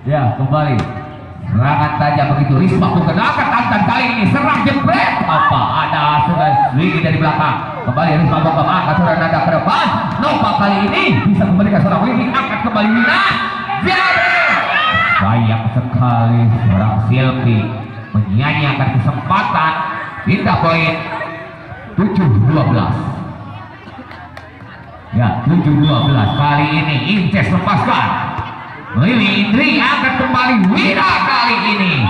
Ya, kembali serangan tajam begitu. Risma menggunakan tangan kali ini serang jebret. Apa ada Sugi dari belakang. Kembali Risma Bogom angkat seorang nada ke depan. Nova kali ini bisa kembalikan seorang Widi, angkat kembali Wina. Jadi sayang sekali seorang Silvi menyanyiakan kesempatan. Pindah poin 7-12. Ya, 7-12 kali ini Inces lepaskan. Lili Indri akan kembali Wina kali ini.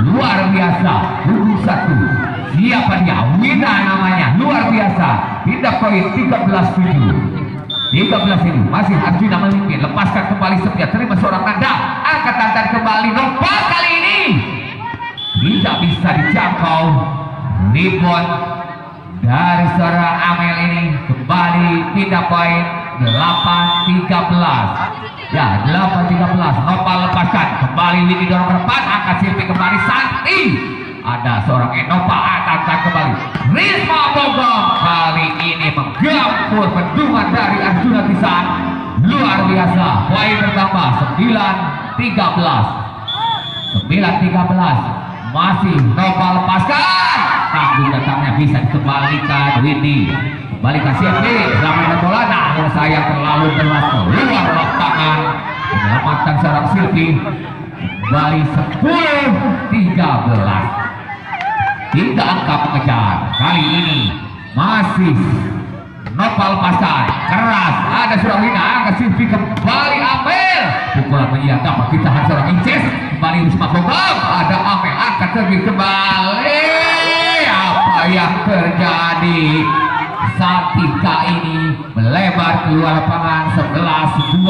Luar biasa. Hubung satu. Siapa dia? Wina namanya. Luar biasa. Pindah poin 13-7. 13 ini masih Arjuna memimpin. Lepaskan kembali Setia. Terima seorang nada. Angkat tangan kembali. Nova kali ini tidak bisa dijangkau. Rebound dari seorang Amel ini kembali pindah poin 8-13. Ya, 8-13. Nova lepaskan kembali Widi dorong ke depan, angkat Silvi kembali Santi. Ada seorang Enova angkat kembali Risma Bogom kali ini menggempur bendungan dari Arjuna Pisan. Luar biasa. Poin bertambah 9-13. Masih Nova lepaskan. Tanggung datangnya bisa dikembalikan Widi. Kembali ke Silvi, selamat bola. Namun saya terlalu deras keluar lapangan. Menyelamatkan seorang Silvi. Kembali 10-13. Tidak angka mengejar. Kali ini masih Nova lepaskan. Keras. Ada seorang Wina. Angkat Silvi kembali Amel. Pukulan menyiap dapat ditahan seorang Inces. Kembali Risma Bogom. Ada Amel. Angkat kembali. Apa yang terjadi? Satika ini melebar keluar lapangan 11-13.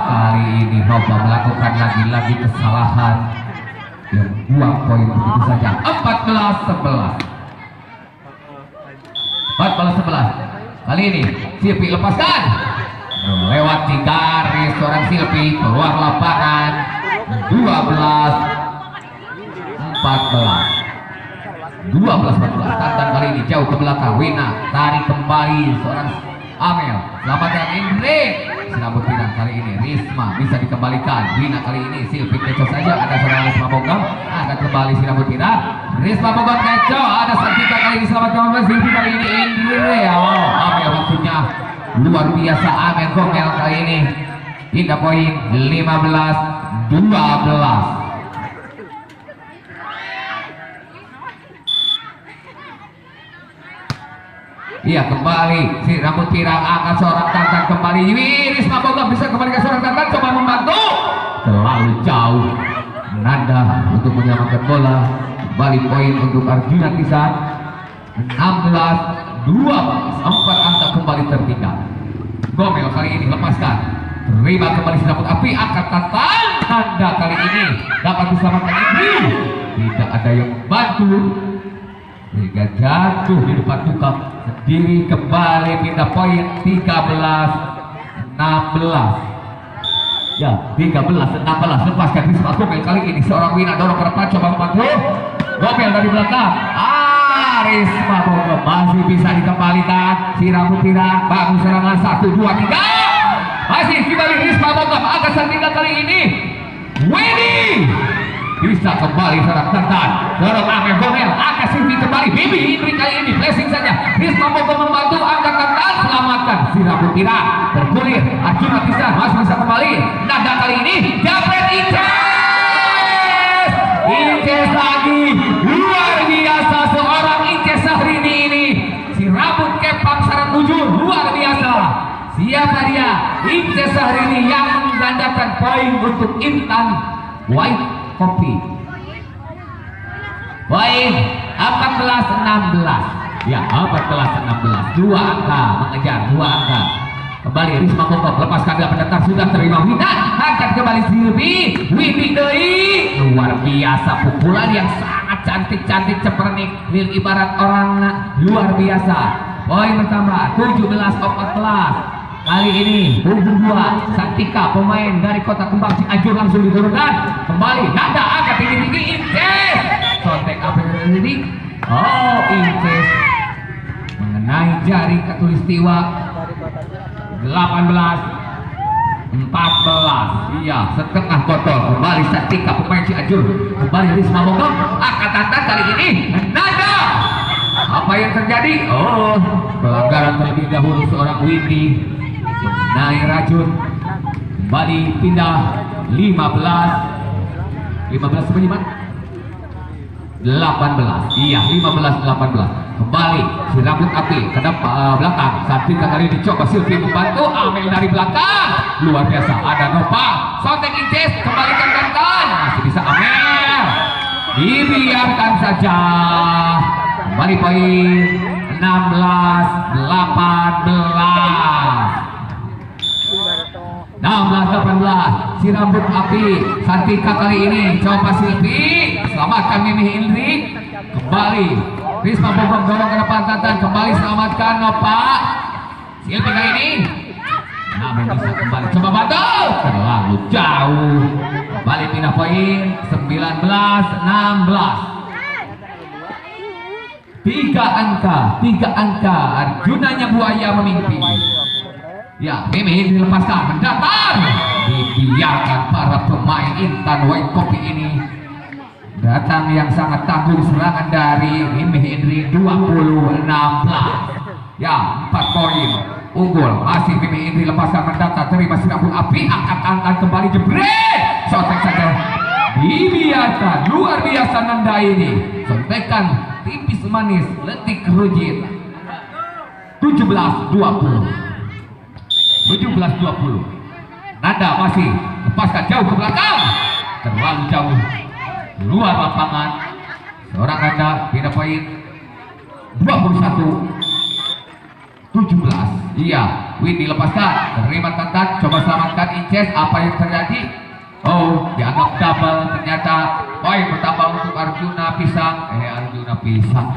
Kali ini Nova melakukan lagi-lagi kesalahan yang buang poin begitu saja. 14-11. Kali ini Silvi lepaskan lewat garis seorang Silvi keluar lapangan 12-14. Tantan kali ini jauh ke belakang. Wina tarik kembali seorang Amel. Selamatkan Indri. Sinabut pinang kali ini Risma bisa dikembalikan. Wina kali ini Silvi kecoh saja. Ada seorang Risma Bogom akan kembali sinabut pinang. Risma Bogom kecoh. Ada Santika kali ini selamatkan Silvi kali ini Indri. Amel maksudnya luar biasa. Amel Gomel kali ini pindah poin 15-12. Iya, kembali si rambut pirang angkat seorang Tantan kembali. Risma Bogom bisa kembali ke seorang Tantan, coba membantu. Terlalu jauh. Nanda untuk menyelamatkan bola. Kembali poin untuk Arjuna Pisan 16-12. 4 angka kembali tertinggal. Gomel kali ini lepaskan. Terima kembali si rambut api, angkat Tantan. Nanda kali ini dapat diselamatkan ini. Tidak ada yang bantu. Hingga jatuh di depan tukang sendiri. Kembali pindah poin 13-16. Ya, 13-16. Lepaskan Risma Gomel kali ini seorang Wina dorong ke depan, coba membantu. Gomel dari belakang. Risma Bogom masih bisa dikembalikan. Si rambut pirang bagus serangan 1, 2, 3. Masih kembali Risma Bogom angkat Santika kali ini. Widi bisa kembali seorang Tantan. Dorong Amel Gomel, angkat Silvi kembali. Bibi Indri kali ini blessing saja. Risma Bogom membantu, angkat Tantan, selamatkan si rambut pirang. Tergulir Arjuna Pisan masih bisa kembali. Nada kali ini Japret Inces. Inces lagi. Luar biasa seorang Inces Sahrini ini. Si rambut kepang syarat bujur luar biasa. Siapa dia? Inces Sahrini yang menggandakan poin untuk Intan White Kopi. Poin 14-16. Ya, 14-16. 2 angka mengejar 2 angka. Kembali Risma Bogom lepaskan gak pendatang, sudah terima Wina. Angkat kembali Silvi. Widi Dei. Luar biasa pukulan yang sangat cantik-cantik cepernik. Lil ibarat orang luar biasa. Poin bertambah 17-14. Kali ini punggung 2 Santika pemain dari Kota Kembang Cianjur langsung diturunkan. Kembali Nanda angkat tinggi-tinggi Inces. Sontek apa yang terjadi? Inces mengenai jari katulistiwa. 14. Iya, setengah botol kembali Satika pemain Cianjur. Kembali Risma Bogor angkat tanda kali ini nada. Apa yang terjadi? Oh, pelanggaran terlebih dahulu seorang Windy naik racun. Kembali pindah 15 penyimak 18. Iya, 15-18. Kembali si rambut api ke depan belakang. Satika kali dicoba Silvi membantu. Amel dari belakang luar biasa. Ada Nova Sotek Inces kembalikan kantan. Masih bisa Amel. Dibiarkan saja. Kembali poin 16-18. Si rambut api Satika kali ini coba Silvi selamatkan Mimi Indri. Kembali Risma Bogor dorong ke depan Tantan. Kembali selamatkan Nova Silvi kali ini. Namun bisa kembali coba bantu terlalu jauh. Kembali pindah poin 19-16. Tiga angka Arjunanya Buaya memimpin. Ya, Mimi dilepaskan mendatar. Dibiarkan para pemain Intan White Kopi ini datang yang sangat tangguh. Serangan dari Mimi Indri 20-16. Ya, 4 poin unggul. Masih Mimi Indri lepaskan mendatar. Terima si rambut api. Angkat kembali jebret. Sotek saja. Dibiarkan. Luar biasa Nanda ini. Sontekan tipis manis. Letik rujit. 17-20. Nanda masih lepaskan jauh ke belakang. Terlalu jauh. Luar lapangan. Seorang Nanda pindah poin 21-17. Iya, Windy lepaskan. Terima Tantan. Coba selamatkan Inces. Apa yang terjadi? Oh, dianggap double. Ternyata poin bertambah untuk Arjuna Pisang. Arjuna Pisang.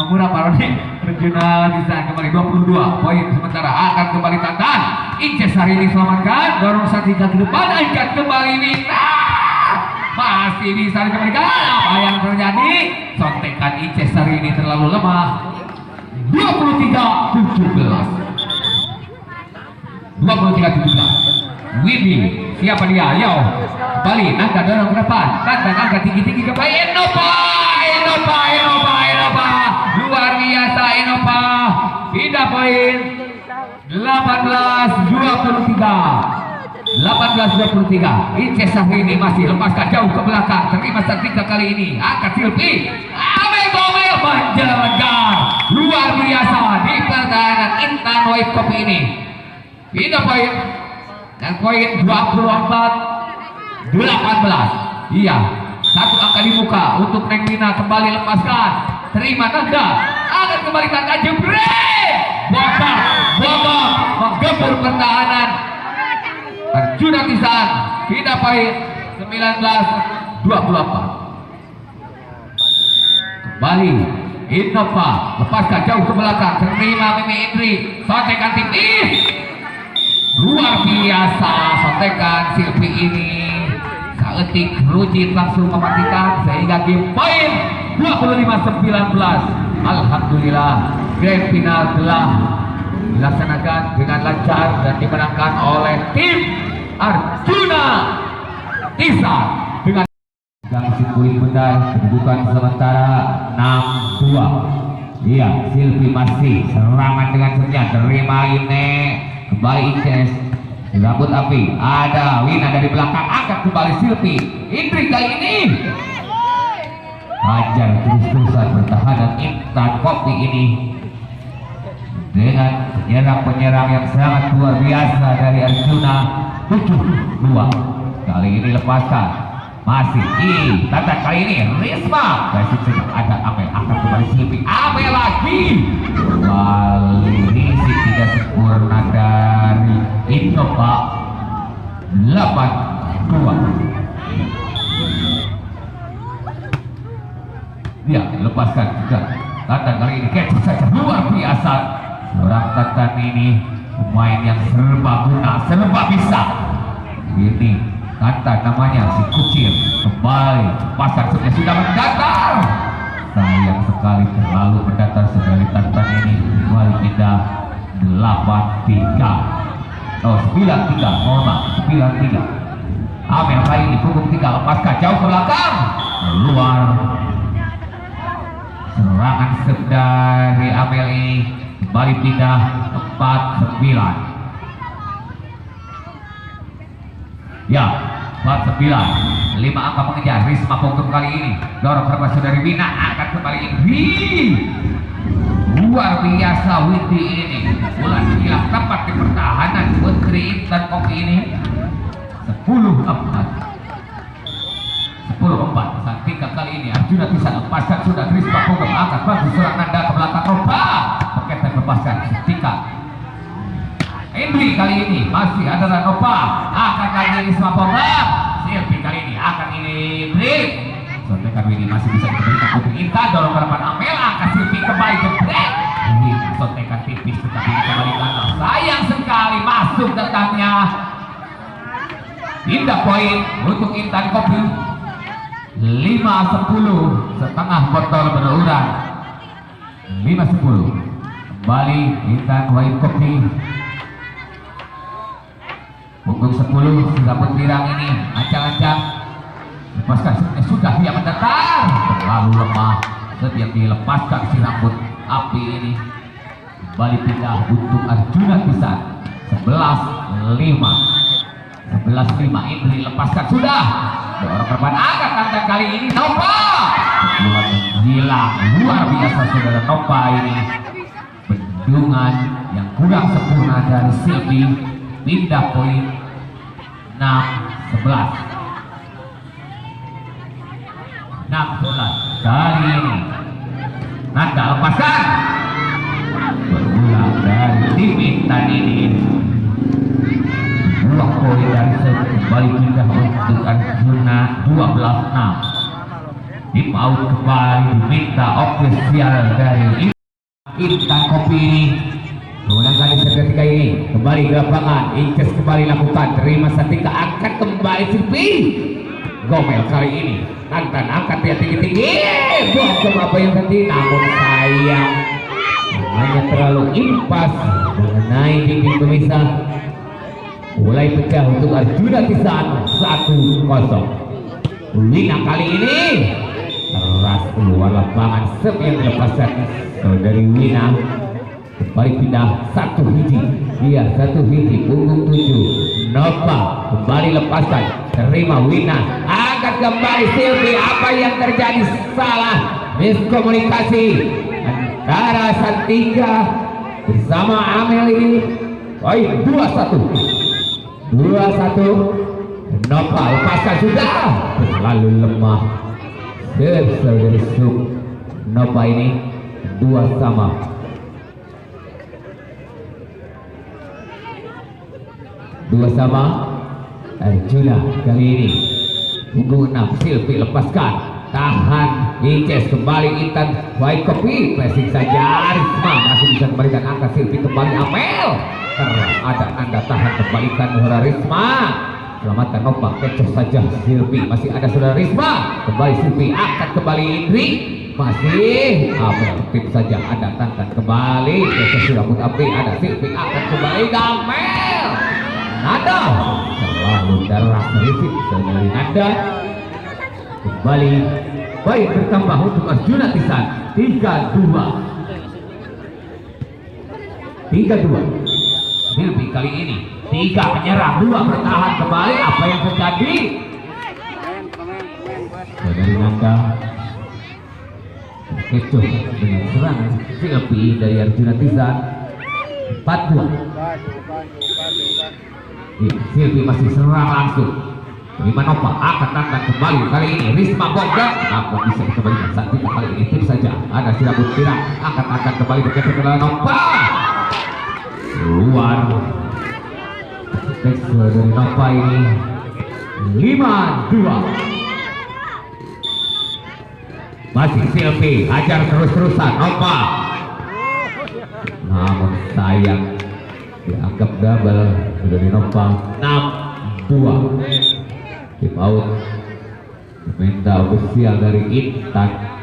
Murah Parodi. Arjuna Pisang kembali 22 poin sementara. Akan kembali Tantan. Inces hari ini selamatkan. Dorong Satika ke depan. Angkat kembali Wina. Masih bisa dikembalikan. Apa yang terjadi? Sontekan Inces hari ini terlalu lemah. 23-17. Windy, siapa dia? Yo, kembali Nanda dorong ke depan. Nanda angkat tinggi-tinggi ke bawah. Enova. Luar biasa Enova. Pindah poin 18-23. Inces ini masih lepaskan jauh ke belakang. Terima Satika kali ini. Angkat Silvi. Amel menjalankan. Luar biasa di pertahanan Intan White Kopi ini. Pindah poin. Dan poin 24-18. Iya, satu angka di muka untuk Neng Mina. Kembali lepaskan. Terima Nanda. Akan kembali Tanda jebret. Bokar menggempur pertahanan Arjuna Pisan. Pindah poin 19-24. Kembali Innova lepaskan jauh ke belakang. Terima Mimi Indri. Sotekan tipis. Luar biasa sotekan Silvi ini. Saetik rujit langsung mematikan sehingga game poin 25-19. Alhamdulillah grand final telah dilaksanakan dengan lancar dan dimenangkan oleh tim Arjuna Tisa dengan gangsing kulit benda. Kedudukan sementara 6-2. Iya, Silvi masih serangan dengan senjata. Terima ini kembali Inces. Rambut api. Ada Wina dari belakang. Angkat kembali Silvi. Indri kali ini hajar terus-terusan pertahanan Intan Kopi ini dengan penyerang yang sangat luar biasa dari Arjuna. 7-2. Kali ini lepaskan. Masih Tata kali ini Risma. Basic saja ada Amel. Angkat kembali Silvi. Amel lagi. Kembali Risik tidak sempurna dari Innova. 8-2. Ya, lepaskan juga. Tantan kali ini catch saja luar biasa. Seorang Tantan ini pemain yang serba guna, serba bisa. Ini Tantan namanya si Kucir. Kembali pasar sudah mendatar. Sayang sekali terlalu mendatar sekali Tantan ini. Kembali pindah 8-3. Oh 9-3, mohon maaf, 9-3. Amel kali ini punggung 3, lepaskan jauh ke belakang, keluar. Serangan set dari Amel ini kembali pindah 4-9. Ya, 49, 5 angka mengejar. Risma punggung kali ini dorong berpasu dari Wina, akan kembali Indri. Luar biasa Windy ini, mulai hilang tepat di pertahanan Putri Intan Kopi ini. 10-4. Saat kali ini Arjuna bisa lepaskan sudah. Risma punggung angkat bagus serang nanda ke belakang Roba. Paketan lepaskan Tika. Indri kali ini masih ada Nova, akan kali ini Risma punggung. Silvi kali ini akan ini Indri. Sontekan ini masih bisa diberikan Putri Intan, dorong ke depan Amel, angkat Silvi kembali jebrek. Ini sontekan tipis tetapi kembali gagal. Sayang sekali masuk datangnya. Indah poin untuk Intan Kopi. 5-10, setengah botol berulang. 5-10 kembali Intan Kopi. Punggung 10 sudah bertirang ini, ancang-ancang lepaskan sudah dia mendatar, terlalu lemah. Setiap dilepaskan si rambut api ini kembali pindah untuk Arjuna Pisan. 11-5. Indri lepaskan sudah, dorong korban angkat tanda kali ini Nova. Gila, luar biasa saudara Nova ini. Bendungan yang kurang sempurna dari Silvi. Pindah poin 6-11. Kali ini Nanda lepaskan, berulang dari tim Intan ini. Dua poin dari kembali pindah untuk Arjuna. 12-6. Tim out kembali diminta ofisial dari Intan Kopi ini. Ulang kali seketika ini kembali ke lapangan, Inces kembali lakukan, terima setika, angkat kembali Silvi. Gomel kali ini Nantan angkat dia tinggi-tinggi, bokong apa yang tadi, namun sayang hanya terlalu impas mengenai dinding pemisah. Mulai pecah untuk Arjuna Pisan. 1-0. Wina kali ini keras keluar lapangan, sep yang dilepaskan dari Wina. Kembali pindah 1 hiji, dia 1 hiji, punggung 7. Nova kembali lepaskan, terima Wina, angkat kembali Silvi. Apa yang terjadi? Salah miskomunikasi antara Santika bersama Amel ini. Baik, 2-1. Nova lepaskan sudah, terlalu lemah. Dari sub Nova ini 2-2. Arjuna kali ini punggung 6, Silvi lepaskan, tahan Inces kembali Intan Kopi, pressing saja Risma masih bisa kembalikan angka Silvi kembali Amel. Keras ada Anda tahan kembalikan saudara Risma, selamatkan Nova, kecoh saja Silvi, masih ada saudara Risma, kembali Silvi, angkat kembali Indri, masih Amel, tip saja ada Tantan kembali, kecoh rambut api, ada Silvi, angkat kembali Amel. Nanda terlalu deras berisik dari Nanda. Kembali baik bertambah untuk Arjuna Pisan. 3-2. Silvi kali ini 3 menyerang, 2 bertahan kembali. Apa yang terjadi? Dari Nanda kecoh dengan serangan Silvi dari Arjuna Pisan. 4-2. Silvi masih serang langsung. Terima Nova, akan Tantan kembali kali ini Risma Bogdan, namun bisa dikembalikan saat itu kali ini tim saja. Ada si rambut pirang, akan kembali bergeser ke dalam Nova. Keluar. Teks dari Nova ini 5-2. Masih Silvi, hajar terus-terusan Nova. Namun sayang dianggap double dari Nova. 6-2. Tim out, minta ofisial dari Intan